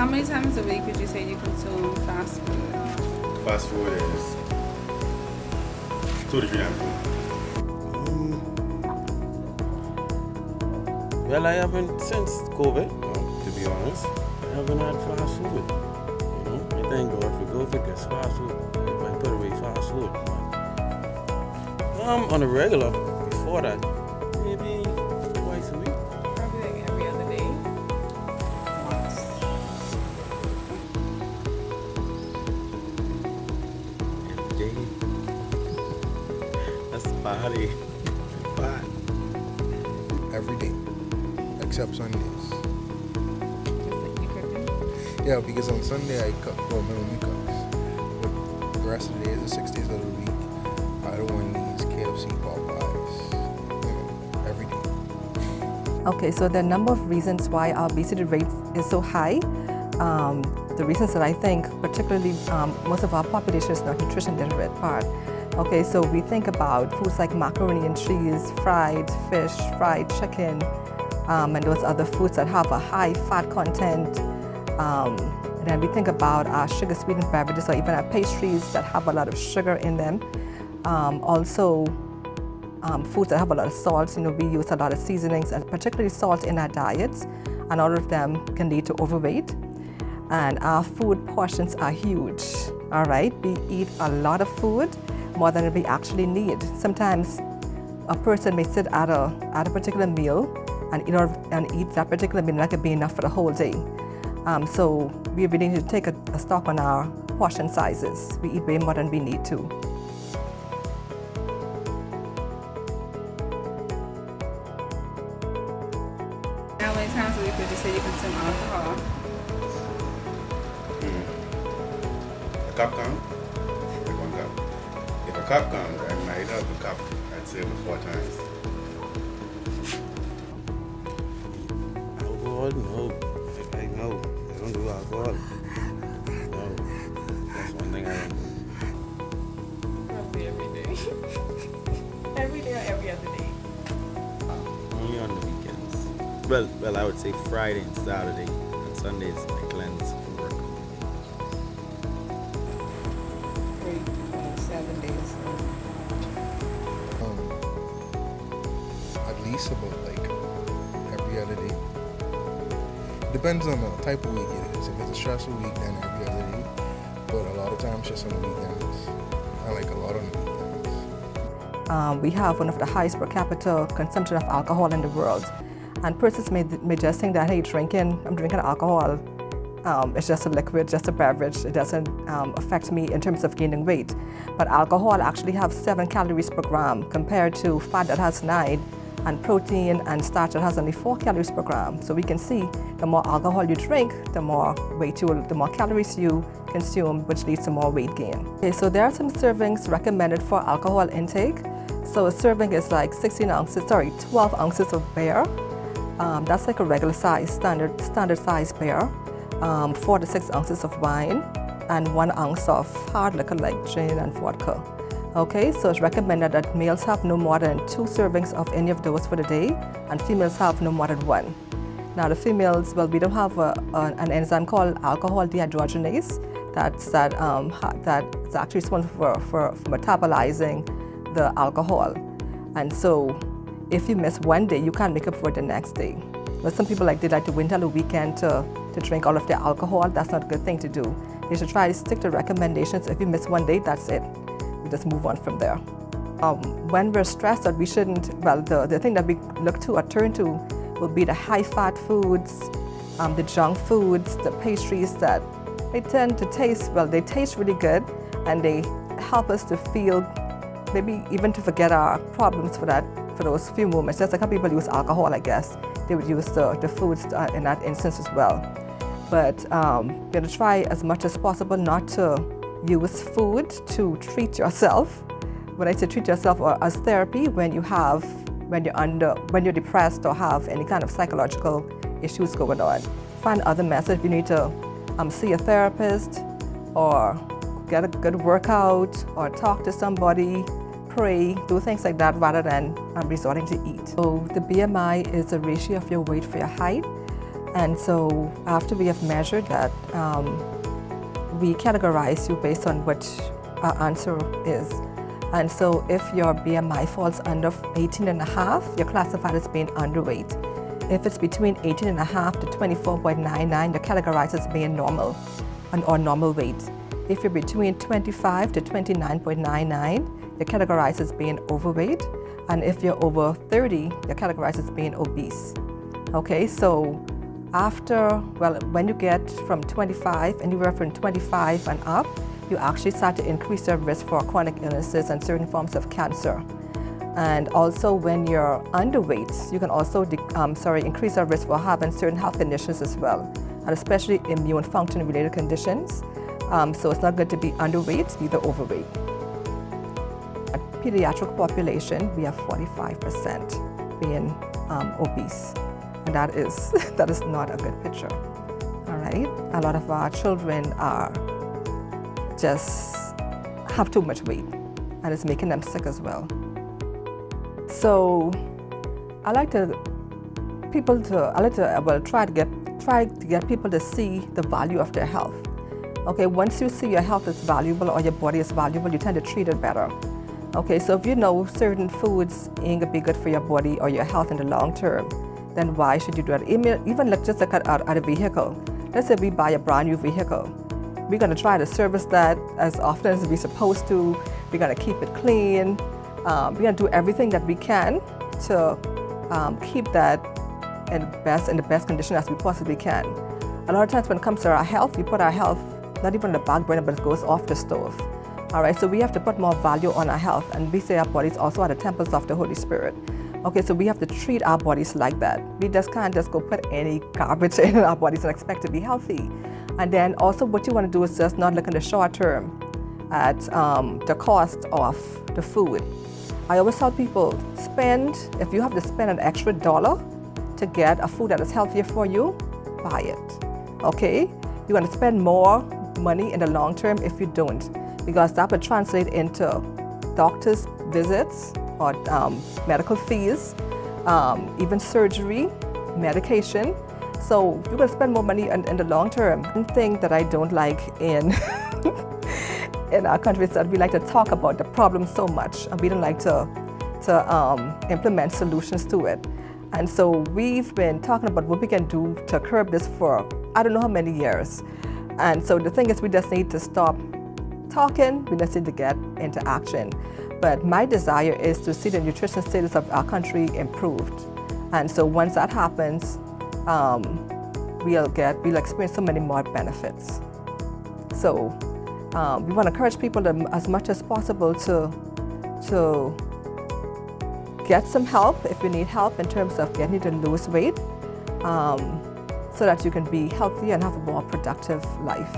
How many times a week would you say you consume fast food? Fast food is 2 to 3 times a week. Well, I haven't since COVID, to be honest. I haven't had fast food. I thank God for COVID because fast food, I put away fast food. On a regular, before that, maybe twice a week. Probably like every other day. Every day. That's body. Fine. Every day, except Sundays. Just like you cooking? Yeah, because on Sunday I cook, well, my mom cooks. But the rest of the days, the 6 days of the week, I don't want these KFC, Popeyes, every day. Okay, so there are a number of reasons why our obesity rate is so high. The reasons that I think, particularly most of our population is not nutrition literate part. Okay, so we think about foods like macaroni and cheese, fried fish, fried chicken, and those other foods that have a high fat content. And then we think about our sugar sweetened beverages or even our pastries that have a lot of sugar in them. Also, foods that have a lot of salt. We use a lot of seasonings, and particularly salt in our diets, and all of them can lead to overweight. And our food portions are huge, all right? We eat a lot of food, more than we actually need. Sometimes a person may sit at a particular meal and eat that particular meal, and that could be enough for the whole day. So we really need to take a stock on our portion sizes. We eat way more than we need to. How many times a week would you say you consume alcohol? A cup count? Like 1 cup. If a cup count, I might have a cup, I'd say about 4 times. Alcohol? No. No. I don't do alcohol. No. That's one thing I don't do. Probably every day. Every day or every other day? Only on the weekends. Well, I would say Friday and Saturday. And Sundays, I cleanse from work. 7 days. At least about like every other day. Depends on the type of week it is. If it's a stressful week, then every other day. But a lot of times just on the weekends. I like a lot on the weekends. We have one of the highest per capita consumption of alcohol in the world. And persons may just think that, hey, I'm drinking alcohol, it's just a liquid, just a beverage. It doesn't affect me in terms of gaining weight. But alcohol actually has 7 calories per gram compared to fat that has 9, and protein and starch that has only 4 calories per gram. So we can see the more alcohol you drink, the more calories you consume, which leads to more weight gain. Okay, so there are some servings recommended for alcohol intake. So a serving is like 12 ounces of beer. That's like a regular size, standard size beer. 4 to 6 ounces of wine, and 1 ounce of hard liquor like gin and vodka. Okay, so it's recommended that males have no more than 2 servings of any of those for the day, and females have no more than 1. Now the females, well, we don't have an enzyme called alcohol dehydrogenase that's actually responsible for metabolizing the alcohol. And so if you miss one day, you can't make up for it the next day. But some people they like to wait until the weekend to drink all of their alcohol. That's not a good thing to do. You should try to stick to recommendations. If you miss one day, that's it. We just move on from there. When we're stressed, that we shouldn't, well, the thing that we look to or turn to will be the high-fat foods, the junk foods, the pastries that they tend to taste, well, they taste really good, and they help us to feel, maybe even to forget our problems for those few moments. Just like how people use alcohol, I guess. They would use the foods in that instance as well. But we're going to try as much as possible not to use food to treat yourself. When I say treat yourself, or as therapy, when you're depressed or have any kind of psychological issues going on. Find other methods. You need to see a therapist, or get a good workout, or talk to somebody, pray, do things like that rather than resorting to eat. So the BMI is the ratio of your weight for your height. And so after we have measured that, we categorize you based on what our answer is. And so if your BMI falls under 18.5, you're classified as being underweight. If it's between 18.5 to 24.99, you're categorized as being normal or normal weight. If you're between 25 to 29.99, you're categorized as being overweight. And if you're over 30, you're categorized as being obese. Okay, so when you get from 25, anywhere from 25 and up, you actually start to increase your risk for chronic illnesses and certain forms of cancer. And also when you're underweight, you can also increase your risk for having certain health conditions as well, and especially immune function related conditions. So it's not good to be underweight, neither overweight. Pediatric population, we have 45% being obese. And that is not a good picture, all right? A lot of our children just have too much weight, and it's making them sick as well. So I like to try to get people to see the value of their health. Okay, once you see your health is valuable or your body is valuable, you tend to treat it better. Okay, so if you know certain foods ain't gonna be good for your body or your health in the long term, then why should you do that? Even just look at a vehicle. Let's say we buy a brand new vehicle. We're gonna try to service that as often as we're supposed to. We're gonna keep it clean. We're gonna do everything that we can to keep that in the best condition as we possibly can. A lot of times when it comes to our health, we put our health not even on the back burner, but it goes off the stove. All right, so we have to put more value on our health, and we say our bodies also are the temples of the Holy Spirit. Okay, so we have to treat our bodies like that. We just can't just go put any garbage in our bodies and expect to be healthy. And then also what you want to do is just not look in the short term at the cost of the food. I always tell people, if you have to spend an extra $1 to get a food that is healthier for you, buy it, okay? You're gonna spend more money in the long term if you don't, because that would translate into doctor's visits or medical fees, even surgery, medication. So you're gonna spend more money in the long term. One thing that I don't like in our country is that we like to talk about the problem so much, and we don't like to implement solutions to it. And so we've been talking about what we can do to curb this for I don't know how many years. And so the thing is, we just need to stop talking, we just need to get into action. But my desire is to see the nutrition status of our country improved. And so once that happens, we'll experience so many more benefits. So we want to encourage people as much as possible to get some help if you need help in terms of getting you to lose weight, so that you can be healthy and have a more productive life.